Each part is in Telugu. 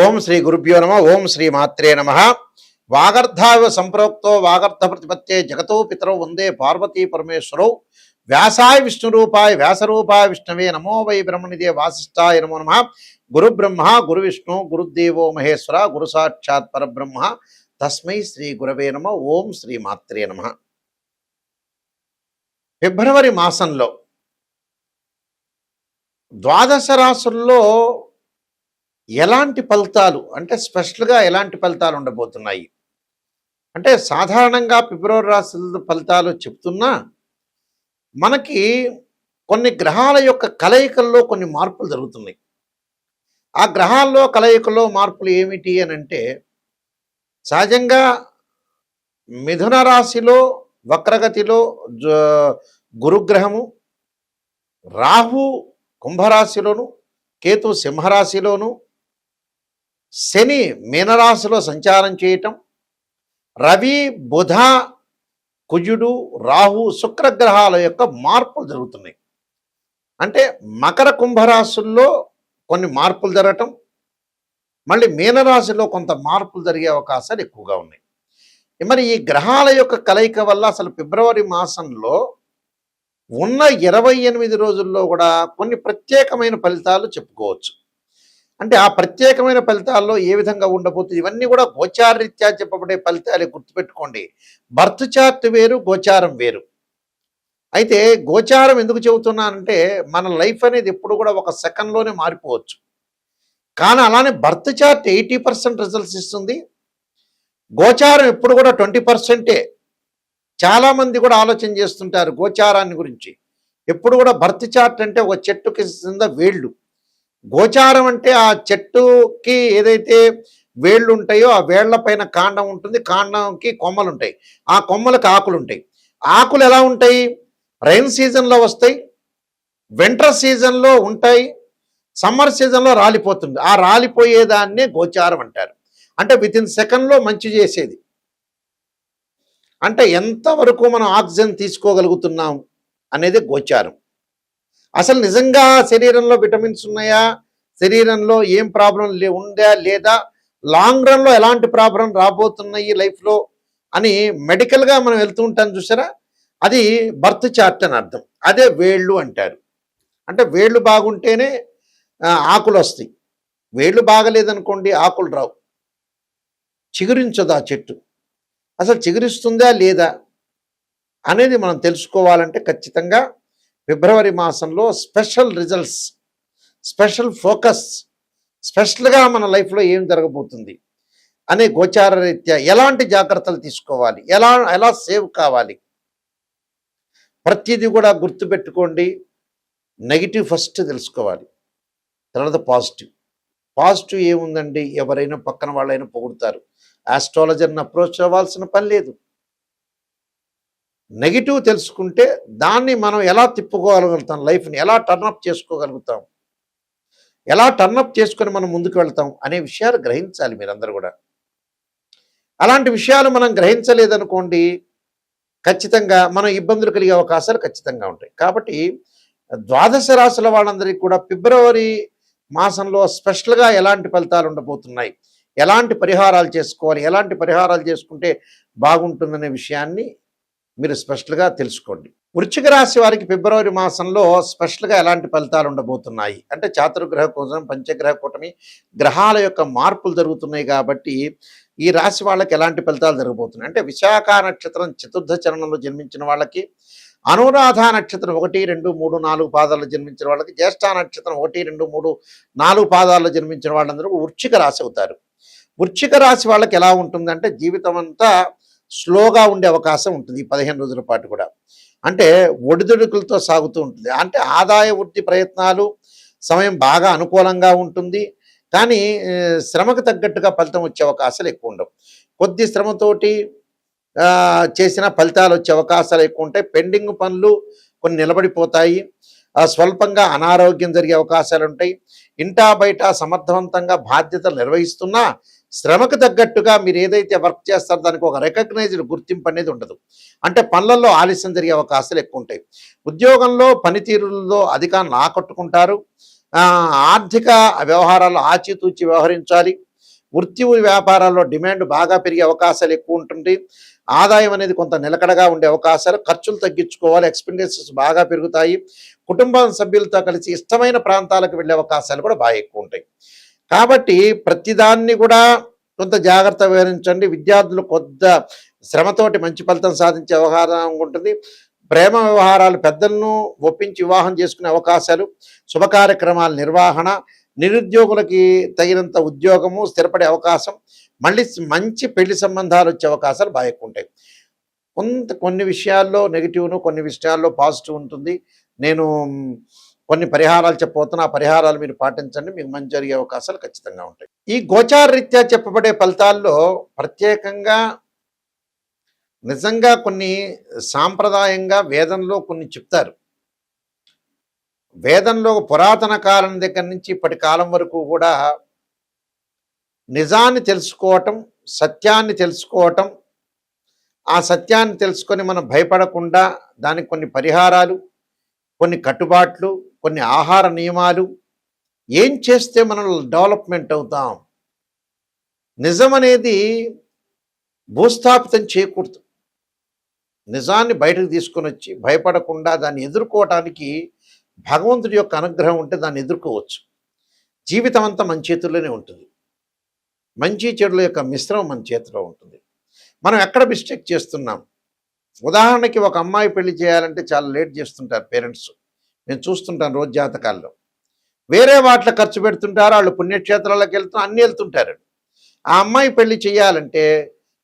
ఓం శ్రీ గురుభ్యో నమ. ఓం శ్రీ మాత్రే నమ. వాగర్ధావ సంప్రోక్తో వాగర్ధ ప్రతిపత్తే జగతో పితరౌ వందే పార్వతీ పరమేశ్వరౌ వ్యాసాయ విష్ణురూపాయ వ్యాసరూపాయ విష్ణవే నమో వై బ్రహ్మనిదే వాసిష్ఠాయ నమో నమ. గురు బ్రహ్మ గురు విష్ణు గురుదేవో మహేశ్వర గురు సాక్షాత్ పరబ్రహ్మ తస్మై శ్రీ గురవే నమ. ఓం శ్రీ మాత్రే నమ. ఫిబ్రవరి మాసంలో ద్వాదశ రాశుల్లో ఎలాంటి ఫలితాలు అంటే స్పెషల్గా ఎలాంటి ఫలితాలు ఉండబోతున్నాయి అంటే సాధారణంగా ఫిబ్రవరి రాశి ఫలితాలు చెప్తున్నా మనకి కొన్ని గ్రహాల యొక్క కలయికల్లో కొన్ని మార్పులు జరుగుతున్నాయి. ఆ గ్రహాల్లో కలయికల్లో మార్పులు ఏమిటి అని అంటే సహజంగా మిథున రాశిలో వక్రగతిలో గురుగ్రహము, రాహు కుంభరాశిలోను, కేతు సింహరాశిలోను, శని మీనరాశిలో సంచారం చేయటం, రవి బుధ కుజుడు రాహు శుక్రగ్రహాల యొక్క మార్పులు జరుగుతున్నాయి. అంటే మకర కుంభరాశుల్లో కొన్ని మార్పులు జరగటం, మళ్ళీ మీనరాశిలో కొంత మార్పులు జరిగే అవకాశాలు ఎక్కువగా ఉన్నాయి. మరి ఈ గ్రహాల యొక్క కలయిక వల్ల అసలు ఫిబ్రవరి మాసంలో ఉన్న 28 రోజుల్లో కూడా కొన్ని ప్రత్యేకమైన ఫలితాలు చెప్పుకోవచ్చు. అంటే ఆ ప్రత్యేకమైన ఫలితాల్లో ఏ విధంగా ఉండబోతుంది ఇవన్నీ కూడా గోచారరీత్యా చెప్పబడే ఫలితాలు గుర్తుపెట్టుకోండి. బర్త్ చార్ట్ వేరు, గోచారం వేరు. అయితే గోచారం ఎందుకు చెబుతున్నానంటే మన లైఫ్ అనేది ఎప్పుడు కూడా ఒక సెకండ్లోనే మారిపోవచ్చు. కానీ అలానే బర్త్ చార్ట్ 80% రిజల్ట్స్ ఇస్తుంది. గోచారం ఎప్పుడు కూడా 20%. చాలామంది కూడా ఆలోచన చేస్తుంటారు గోచారాన్ని గురించి. ఎప్పుడు కూడా బర్త్ చార్ట్ అంటే ఒక చెట్టుకి కింద వేళ్ళు, గోచారం అంటే ఆ చెట్టుకి ఏదైతే వేళ్ళు ఉంటాయో ఆ వేళ్ల పైన కాండం ఉంటుంది, కాండంకి కొమ్మలు ఉంటాయి, ఆ కొమ్మలకు ఆకులు ఉంటాయి. ఆకులు ఎలా ఉంటాయి? రైన్ సీజన్లో వస్తాయి, వింటర్ సీజన్లో ఉంటాయి, సమ్మర్ సీజన్లో రాలిపోతుంది. ఆ రాలిపోయేదాన్నే గోచారం అంటారు. అంటే వితిన్ సెకండ్లో మంచి చేసేది. అంటే ఎంతవరకు మనం ఆక్సిజన్ తీసుకోగలుగుతున్నాం అనేది గోచారం. అసలు నిజంగా శరీరంలో విటమిన్స్ ఉన్నాయా, శరీరంలో ఏం ప్రాబ్లం ఉందా లేదా, లాంగ్ రన్లో ఎలాంటి ప్రాబ్లం రాబోతున్నాయి లైఫ్లో అని మెడికల్గా మనం వెళ్తూ ఉంటాం చూసారా, అది బర్త్ చార్ట్ అని అర్థం. అదే వేళ్ళు అంటారు. అంటే వేళ్ళు బాగుంటేనే ఆకులు వస్తాయి. వేళ్ళు బాగలేదనుకోండి ఆకులు రావు, చిగురించదు ఆ చెట్టు. అసలు చిగురిస్తుందా లేదా అనేది మనం తెలుసుకోవాలంటే ఖచ్చితంగా ఫిబ్రవరి మాసంలో స్పెషల్ రిజల్ట్స్, స్పెషల్ ఫోకస్, స్పెషల్గా మన లైఫ్లో ఏం జరగబోతుంది అనే గోచార రీత్యా ఎలాంటి జాగ్రత్తలు తీసుకోవాలి, ఎలా సేవ్ కావాలి, ప్రతిదీ కూడా గుర్తుపెట్టుకోండి. నెగిటివ్ ఫస్ట్ తెలుసుకోవాలి, తర్వాత పాజిటివ్. పాజిటివ్ ఏముందండి, ఎవరైనా పక్కన వాళ్ళైనా పొగుడుతారు, ఆస్ట్రాలజర్ని అప్రోచ్ అవ్వాల్సిన పని లేదు. నెగిటివ్ తెలుసుకుంటే దాన్ని మనం ఎలా తిప్పుకోగలుగుతాం, లైఫ్ని ఎలా టర్నప్ చేసుకోగలుగుతాం, ఎలా టర్నప్ చేసుకొని మనం ముందుకు వెళ్తాం అనే విషయాలు గ్రహించాలి మీరందరూ కూడా. అలాంటి విషయాలు మనం గ్రహించలేదనుకోండి ఖచ్చితంగా మనం ఇబ్బందులు కలిగే అవకాశాలు ఖచ్చితంగా ఉంటాయి. కాబట్టి ద్వాదశ రాశుల వాళ్ళందరికీ కూడా ఫిబ్రవరి మాసంలో స్పెషల్గా ఎలాంటి ఫలితాలు ఉండబోతున్నాయి, ఎలాంటి పరిహారాలు చేసుకోవాలి, ఎలాంటి పరిహారాలు చేసుకుంటే బాగుంటుందనే విషయాన్ని మీరు స్పెషల్గా తెలుసుకోండి. వృశ్చిక రాశి వారికి ఫిబ్రవరి మాసంలో స్పెషల్గా ఎలాంటి ఫలితాలు ఉండబోతున్నాయి అంటే చాతుర్గ్రహ కూటమి, పంచగ్రహ కూటమి గ్రహాల యొక్క మార్పులు జరుగుతున్నాయి. కాబట్టి ఈ రాశి వాళ్ళకి ఎలాంటి ఫలితాలు జరగబోతున్నాయి అంటే విశాఖ నక్షత్రం చతుర్థ చరణంలో జన్మించిన వాళ్ళకి, అనురాధ నక్షత్రం 1, 2, 3, 4 పాదాల్లో జన్మించిన వాళ్ళకి, జ్యేష్ఠ నక్షత్రం 1, 2, 3, 4 పాదాల్లో జన్మించిన వాళ్ళందరూ వృశ్చిక రాశి అవుతారు. వృశ్చిక రాశి వాళ్ళకి ఎలా ఉంటుందంటే జీవితం అంతా స్లోగా ఉండే అవకాశం ఉంటుంది ఈ 15 రోజుల పాటు కూడా. అంటే ఒడిదుడుకులతో సాగుతూ ఉంటుంది. అంటే ఆదాయ వృద్ధి ప్రయత్నాలు సమయం బాగా అనుకూలంగా ఉంటుంది, కానీ శ్రమకు తగ్గట్టుగా ఫలితం వచ్చే అవకాశాలు ఎక్కువ ఉండవు. కొద్ది శ్రమతోటి చేసిన ఫలితాలు వచ్చే అవకాశాలు ఎక్కువ ఉంటాయి. పెండింగ్ పనులు కొన్ని నిలబడిపోతాయి. స్వల్పంగా అనారోగ్యం జరిగే అవకాశాలు ఉంటాయి. ఇంటా బయట సమర్థవంతంగా బాధ్యతలు నిర్వహిస్తున్నా శ్రమకు తగ్గట్టుగా మీరు ఏదైతే వర్క్ చేస్తారో దానికి ఒక రికగ్నైజ్డ్ గుర్తింపు అనేది ఉండదు. అంటే పనులలో ఆలస్యం జరిగే అవకాశాలు ఎక్కువ ఉంటాయి. ఉద్యోగంలో పనితీరులో అధికారులను ఆకట్టుకుంటారు. ఆర్థిక వ్యవహారాల్లో ఆచితూచి వ్యవహరించాలి. వృత్తి వ్యాపారాల్లో డిమాండ్ బాగా పెరిగే అవకాశాలు ఎక్కువ ఉంటుంది. ఆదాయం అనేది కొంత నిలకడగా ఉండే అవకాశాలు, ఖర్చులు తగ్గించుకోవాలి, ఎక్స్‌పెండిచర్స్ బాగా పెరుగుతాయి. కుటుంబ సభ్యులతో కలిసి ఇష్టమైన ప్రాంతాలకు వెళ్ళే అవకాశాలు కూడా బాగా ఎక్కువ ఉంటాయి. కాబట్టి ప్రతిదాన్ని కూడా కొంత జాగ్రత్త వ్యవహరించండి. విద్యార్థులు కొద్ది శ్రమతోటి మంచి ఫలితం సాధించే వ్యవహారం ఉంటుంది. ప్రేమ వ్యవహారాలు పెద్దలను ఒప్పించి వివాహం చేసుకునే అవకాశాలు, శుభ కార్యక్రమాల నిర్వహణ, నిరుద్యోగులకి తగినంత ఉద్యోగము, స్థిరపడే అవకాశం, మళ్ళీ మంచి పెళ్లి సంబంధాలు వచ్చే అవకాశాలు బాగా ఎక్కువ ఉంటాయి. కొన్ని విషయాల్లో నెగిటివ్ను, కొన్ని విషయాల్లో పాజిటివ్ ఉంటుంది. నేను కొన్ని పరిహారాలు చెప్పబోతున్నా. ఆ పరిహారాలు మీరు పాటించండి, మీకు మంచి జరిగే అవకాశాలు ఖచ్చితంగా ఉంటాయి. ఈ గోచార రీత్యా చెప్పబడే ఫలితాల్లో ప్రత్యేకంగా నిజంగా కొన్ని సాంప్రదాయంగా వేదంలో కొన్ని చెప్తారు. వేదంలో పురాతన కాలం దగ్గర నుంచి ఇప్పటి కాలం వరకు కూడా నిజాన్ని తెలుసుకోవటం, సత్యాన్ని తెలుసుకోవటం, ఆ సత్యాన్ని తెలుసుకొని మనం భయపడకుండా దానికి కొన్ని పరిహారాలు, కొన్ని కట్టుబాట్లు, కొన్ని ఆహార నియమాలు, ఏం చేస్తే మనం డెవలప్మెంట్ అవుతాం, నిజం అనేది భూస్థాపితం చేయకూడదు. నిజాన్ని బయటకు తీసుకొని వచ్చి భయపడకుండా దాన్ని ఎదుర్కోవటానికి భగవంతుడి యొక్క అనుగ్రహం ఉంటే దాన్ని ఎదుర్కోవచ్చు. జీవితం అంతా మన చేతుల్లోనే ఉంటుంది. మంచి చెడుల యొక్క మిశ్రమం మన చేతిలో ఉంటుంది. మనం ఎక్కడ మిస్టేక్ చేస్తున్నాం? ఉదాహరణకి ఒక అమ్మాయి పెళ్లి చేయాలంటే చాలా లేట్ చేస్తుంటారు పేరెంట్స్. నేను చూస్తుంటాను రోజు జాతకాల్లో. వేరే వాటిలో ఖర్చు పెడుతుంటారు, వాళ్ళు పుణ్యక్షేత్రాలకు అన్నీ వెళ్తుంటారు. ఆ అమ్మాయి పెళ్లి చేయాలంటే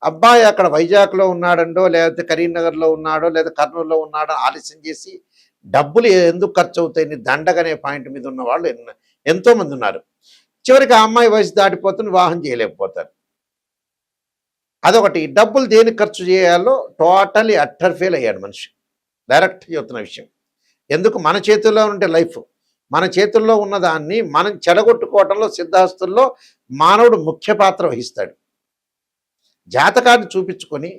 అబ్బాయి అక్కడ వైజాగ్లో ఉన్నాడండో, లేకపోతే కరీంనగర్లో ఉన్నాడో, లేదా కర్నూలులో ఉన్నాడో ఆలస్యం చేసి డబ్బులు ఎందుకు ఖర్చు అవుతాయని దండగనే పాయింట్ మీద ఉన్న వాళ్ళు ఎంతోమంది ఉన్నారు. చివరికి ఆ అమ్మాయి వయసు దాటిపోతుంది, వివాహం చేయలేకపోతారు. అదొకటి. డబ్బులు దేనికి ఖర్చు చేయాలో టోటలీ అట్టర్ ఫెయిల్ అయ్యాడు మనిషి. డైరెక్ట్ చెబుతున్న విషయం. ఎందుకు? మన చేతుల్లో ఉంటే లైఫ్, మన చేతుల్లో ఉన్నదాన్ని మనం చెడగొట్టుకోవటంలో సిద్ధాస్తుల్లో మానవుడు ముఖ్య పాత్ర వహిస్తాడు. జాతకాన్ని చూపించుకొని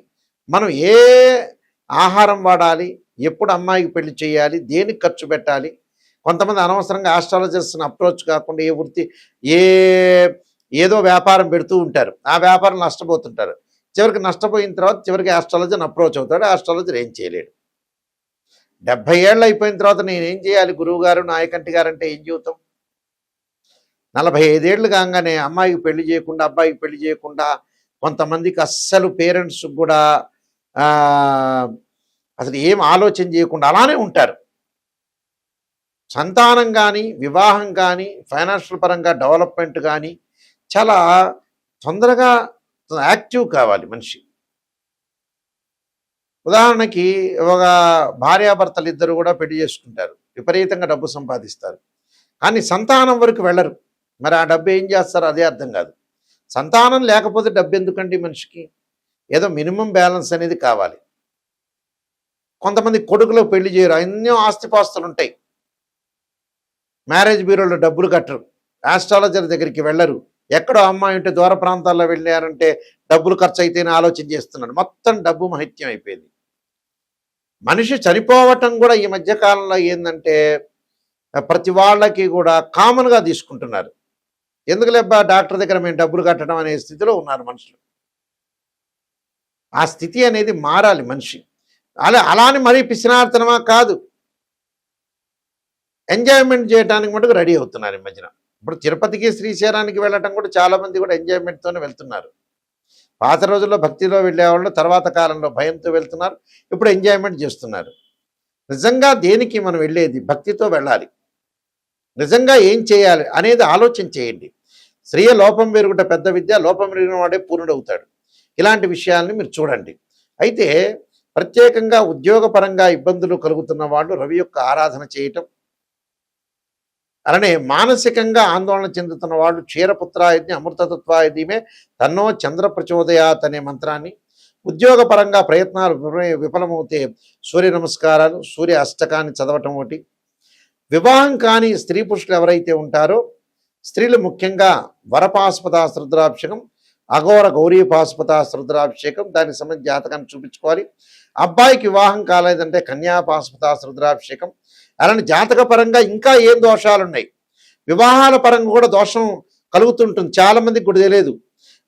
మనం ఏ ఆహారం వాడాలి, ఎప్పుడు అమ్మాయికి పెళ్లి చేయాలి, దేనికి ఖర్చు పెట్టాలి. కొంతమంది అనవసరంగా ఆస్ట్రాలజర్స్ని అప్రోచ్ కాకుండా ఏదో వ్యాపారం పెడుతూ ఉంటారు. ఆ వ్యాపారం నష్టపోతుంటారు. చివరికి నష్టపోయిన తర్వాత చివరికి ఆస్ట్రాలజర్ని అప్రోచ్ అవుతాడు. ఆస్ట్రాలజర్ ఏం చేయలేడు. 70 ఏళ్ళు అయిపోయిన తర్వాత నేనేం చేయాలి గురువు గారు, నాయకంటి గారు అంటే ఏం చెబుతాం? 45 ఏళ్ళు కాగానే అమ్మాయికి పెళ్లి చేయకుండా, అబ్బాయికి పెళ్లి చేయకుండా, కొంతమందికి అస్సలు పేరెంట్స్ కూడా అసలు ఏం ఆలోచన చేయకుండా అలానే ఉంటారు. సంతానం కానీ, వివాహం కానీ, ఫైనాన్షియల్ పరంగా డెవలప్మెంట్ కానీ చాలా తొందరగా యాక్టివ్ కావాలి మనిషి. ఉదాహరణకి ఒక భార్యాభర్తలు ఇద్దరు కూడా పెళ్లి చేసుకుంటారు, విపరీతంగా డబ్బు సంపాదిస్తారు, కానీ సంతానం వరకు వెళ్ళరు. మరి ఆ డబ్బు ఏం చేస్తారో అదే అర్థం కాదు. సంతానం లేకపోతే డబ్బు ఎందుకండి మనిషికి? ఏదో మినిమం బ్యాలెన్స్ అనేది కావాలి. కొంతమంది కొడుకులో పెళ్లి చేయరు, ఎన్నో ఆస్తిపాస్తులు ఉంటాయి, మ్యారేజ్ బ్యూరోలో డబ్బులు కట్టరు, ఆస్ట్రాలజర్ దగ్గరికి వెళ్ళరు, ఎక్కడో అమ్మాయి ఉంటే దూర ప్రాంతాల్లో వెళ్ళారంటే డబ్బులు ఖర్చు అయితేనే ఆలోచన చేస్తున్నాడు. మొత్తం డబ్బు మహిత్యం అయిపోయింది. మనిషి చనిపోవటం కూడా ఈ మధ్యకాలంలో ఏంటంటే ప్రతి వాళ్ళకి కూడా కామన్గా తీసుకుంటున్నారు. ఎందుకు లేబ్బా డాక్టర్ దగ్గర మేము డబ్బులు కట్టడం అనే స్థితిలో ఉన్నారు మనుషులు. ఆ స్థితి అనేది మారాలి మనిషి. అలానే మరీ పిసినార్తనమా కాదు, ఎంజాయ్మెంట్ చేయడానికి మటుకు రెడీ అవుతున్నారు ఈ మధ్యన. ఇప్పుడు తిరుపతికి, శ్రీశైలానికి వెళ్ళటం కూడా చాలామంది కూడా ఎంజాయ్మెంట్తోనే వెళ్తున్నారు. పాత రోజుల్లో భక్తిలో వెళ్ళేవాళ్ళు తర్వాత కాలంలో భయంతో వెళ్తున్నారు, ఇప్పుడు ఎంజాయ్మెంట్ చేస్తున్నారు. నిజంగా దేనికి మనం వెళ్ళేది? భక్తితో వెళ్ళాలి. నిజంగా ఏం చేయాలి అనేది ఆలోచన చేయండి. స్త్రీయ లోపం పెరుగుట పెద్ద విద్య, లోపం పెరిగిన వాడే పూర్ణుడవుతాడు. ఇలాంటి విషయాల్ని మీరు చూడండి. అయితే ప్రత్యేకంగా ఉద్యోగపరంగా ఇబ్బందులు కలుగుతున్న వాళ్ళు రవి యొక్క ఆరాధన చేయటం, అలానే మానసికంగా ఆందోళన చెందుతున్న వాళ్ళు క్షీరపుత్రాయుధి అమృతతత్వాయుధీమే తన్నో చంద్ర ప్రచోదయాత్ అనే మంత్రాన్ని, ఉద్యోగపరంగా ప్రయత్నాలు విఫలమవుతే సూర్య నమస్కారాలు, సూర్య అష్టకాన్ని చదవటం ఒకటి. వివాహం కాని స్త్రీ పురుషులు ఎవరైతే ఉంటారో స్త్రీలు ముఖ్యంగా వరపాశుపత రుద్రాభిషేకం, అఘోర గౌరీ పాశుపత రుద్రాభిషేకం, దానికి సంబంధించి జాతకాన్ని చూపించుకోవాలి. అబ్బాయికి వివాహం కాలేదంటే కన్యా పాశుపత రుద్రాభిషేకం. అలానే జాతకపరంగా ఇంకా ఏం దోషాలు ఉన్నాయి, వివాహాల పరంగా కూడా దోషం కలుగుతుంటుంది, చాలామందికి కూడా తెలియదు.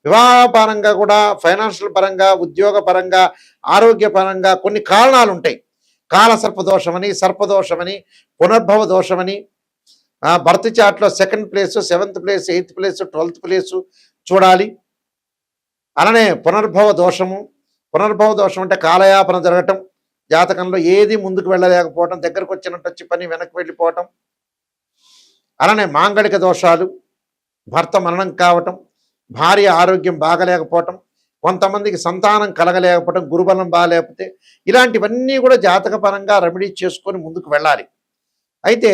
వివాహ పరంగా కూడా, ఫైనాన్షియల్ పరంగా, ఉద్యోగ పరంగా, ఆరోగ్య పరంగా కొన్ని కారణాలు ఉంటాయి. కాలసర్పదోషమని, సర్పదోషమని, పునర్భవ దోషమని, బర్త్ చార్ట్లో second place, seventh place, eighth place, 12th place చూడాలి. అలానే పునర్భవ దోషము. పునర్భవ దోషం అంటే కాలయాపన జరగటం, జాతకంలో ఏది ముందుకు వెళ్ళలేకపోవటం, దగ్గరకు వచ్చినట్టు వచ్చి పని వెనక్కి వెళ్ళిపోవటం. అలానే మాంగళిక దోషాలు, భర్త మరణం కావటం, భార్య ఆరోగ్యం బాగలేకపోవటం, కొంతమందికి సంతానం కలగలేకపోవటం, గురుబలం బాగాలేకపోతే, ఇలాంటివన్నీ కూడా జాతకపరంగా రెమెడీ చేసుకొని ముందుకు వెళ్ళాలి. అయితే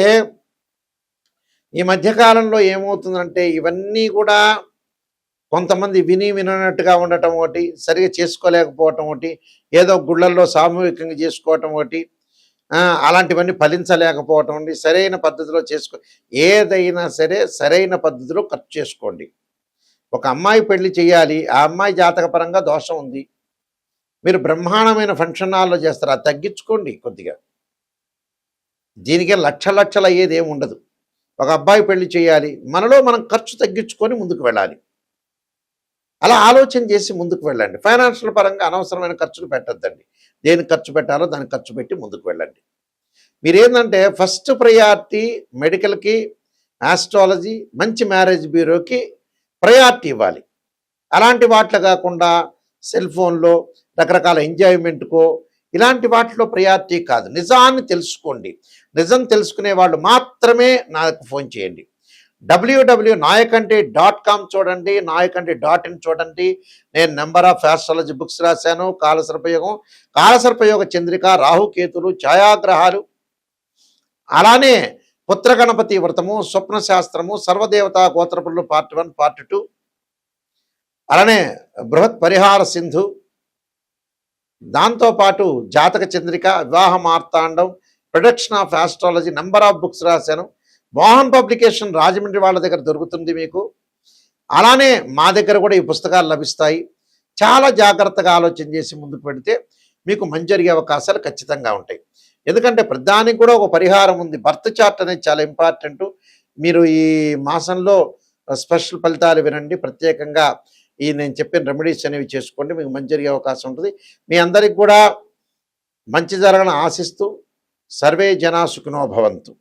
ఈ మధ్యకాలంలో ఏమవుతుందంటే ఇవన్నీ కూడా కొంతమంది విననట్టుగా ఉండటం ఒకటి, సరిగా చేసుకోలేకపోవటం ఒకటి, ఏదో గుళ్ళల్లో సామూహికంగా చేసుకోవటం ఒకటి, అలాంటివన్నీ ఫలించలేకపోవటం అండి. సరైన పద్ధతిలో ఏదైనా సరే సరైన పద్ధతిలో ఖర్చు చేసుకోండి. ఒక అమ్మాయి పెళ్లి చేయాలి, ఆ అమ్మాయి జాతకపరంగా దోషం ఉంది, మీరు బ్రహ్మాండమైన ఫంక్షన్ హాల్లో చేస్తారు, అది తగ్గించుకోండి కొద్దిగా. దీనికే లక్షలు అయ్యేది ఏమి ఉండదు. ఒక అబ్బాయి పెళ్లి చేయాలి, మనలో మనం ఖర్చు తగ్గించుకొని ముందుకు వెళ్ళాలి. అలా ఆలోచన చేసి ముందుకు వెళ్ళండి. ఫైనాన్షియల్ పరంగా అనవసరమైన ఖర్చులు పెట్టద్దండి. దేనికి ఖర్చు పెట్టాలో దానికి ఖర్చు పెట్టి ముందుకు వెళ్ళండి. మీరేంటంటే ఫస్ట్ ప్రయారిటీ మెడికల్కి, ఆస్ట్రాలజీ, మంచి మ్యారేజ్ బ్యూరోకి ప్రయారిటీ ఇవ్వాలి. అలాంటి వాటిలో కాకుండా సెల్ ఫోన్లో రకరకాల ఎంజాయ్మెంట్కో ఇలాంటి వాటిలో ప్రయారిటీ కాదు. నిజాన్ని తెలుసుకోండి. నిజం తెలుసుకునే వాళ్ళు మాత్రమే నాకు ఫోన్ చేయండి. www.nayakanti.com చూడండి, nayakanti.in చూడండి. నేను నెంబర్ ఆఫ్ ఆస్ట్రాలజీ బుక్స్ రాశాను. కాలసర్పయోగం, కాలసర్పయోగ చంద్రిక, రాహుకేతులు, ఛాయాగ్రహాలు, అలానే పుత్రగణపతి వ్రతము, స్వప్న శాస్త్రము, సర్వదేవతా గోత్రపురులు పార్ట్ 1, పార్ట్ 2, అలానే బృహత్ పరిహార సింధు, దాంతోపాటు Jataka Chandrika, Vivaha Marthandam, production of astrology, number of books రాశాను. మోహన్ పబ్లికేషన్ రాజమండ్రి వాళ్ళ దగ్గర దొరుకుతుంది మీకు. అలానే మా దగ్గర కూడా ఈ పుస్తకాలు లభిస్తాయి. చాలా జాగ్రత్తగా ఆలోచన చేసి ముందుకు పెడితే మీకు మంచి జరిగే అవకాశాలు ఖచ్చితంగా ఉంటాయి. ఎందుకంటే ప్రధానికి కూడా ఒక పరిహారం ఉంది. బర్త్ చార్ట్ అనేది చాలా ఇంపార్టెంట్. మీరు ఈ మాసంలో స్పెషల్ ఫలితాలు వినండి. ప్రత్యేకంగా ఈ నేను చెప్పిన రెమెడీస్ అనేవి చేసుకోండి, మీకు మంచి జరిగే అవకాశం ఉంటుంది. మీ అందరికి కూడా మంచి జరగని ఆశిస్తూ సర్వే జనా సుఖినో భవంతు.